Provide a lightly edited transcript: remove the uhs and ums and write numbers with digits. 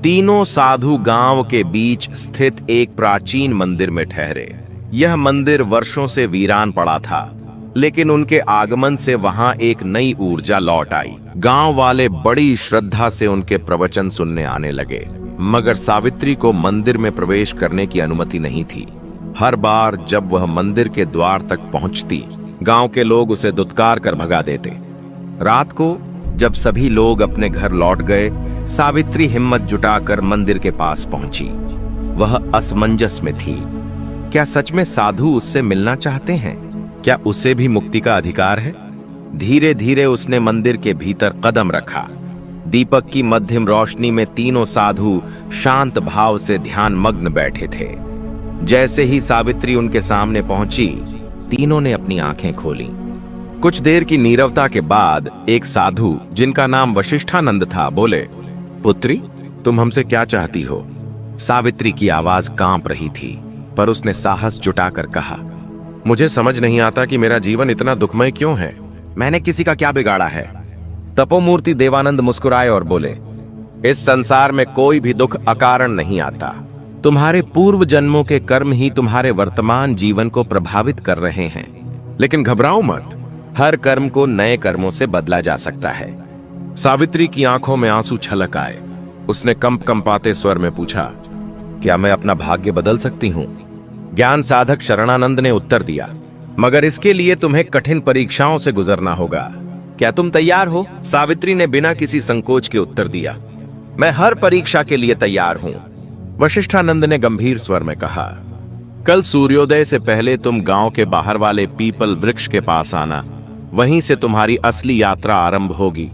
तीनों साधु गांव के बीच स्थित एक प्राचीन मंदिर में ठहरे। यह मंदिर वर्षों से वीरान पड़ा था, लेकिन उनके आगमन से वहां एक नई ऊर्जा लौट आई। गांव वाले बड़ी श्रद्धा से उनके प्रवचन सुनने आने लगे, मगर सावित्री को मंदिर में प्रवेश करने की अनुमति नहीं थी। हर बार जब वह मंदिर के द्वार तक पहुंचती, गांव के लोग उसे दुत्कार कर भगा देते। रात को जब सभी लोग अपने घर लौट गए, सावित्री हिम्मत जुटाकर मंदिर के पास पहुंची। वह असमंजस में थी। क्या सच में साधु उससे मिलना चाहते हैं? क्या उसे भी मुक्ति का अधिकार है? धीरे धीरे उसने मंदिर के भीतर कदम रखा। दीपक की मध्यम रोशनी में तीनों साधु शांत भाव से ध्यान मग्न बैठे थे। जैसे ही सावित्री उनके सामने पहुंची, तीनों ने अपनी आंखें खोली। कुछ देर की नीरवता के बाद एक साधु, जिनका नाम वशिष्ठानंद था, बोले, पुत्री, तुम हमसे क्या चाहती हो? सावित्री की आवाज कांप रही थी, पर उसने साहस जुटाकर कहा, मुझे समझ नहीं आता कि मेरा जीवन इतना दुखमय क्यों है। मैंने किसी का क्या बिगाड़ा है? तपोमूर्ति देवानंद मुस्कुराए और बोले, इस संसार में कोई भी दुख अकारण नहीं आता। तुम्हारे पूर्व जन्मों के कर्म ही तुम्हारे वर्तमान जीवन को प्रभावित कर रहे हैं। लेकिन घबराओ मत, हर कर्म को नए कर्मों से बदला जा सकता है। सावित्री की आंखों में आंसू छलक आए। उसने कंपाते स्वर में पूछा, क्या मैं अपना भाग्य बदल सकती हूं? ज्ञान साधक शरणानंद ने उत्तर दिया, मगर इसके लिए तुम्हें कठिन परीक्षाओं से गुजरना होगा। क्या तुम तैयार हो? सावित्री ने बिना किसी संकोच के उत्तर दिया, मैं हर परीक्षा के लिए तैयार हूं। वशिष्ठानंद ने गंभीर स्वर में कहा, कल सूर्योदय से पहले तुम गांव के बाहर वाले पीपल वृक्ष के पास आना। वहीं से तुम्हारी असली यात्रा आरंभ होगी।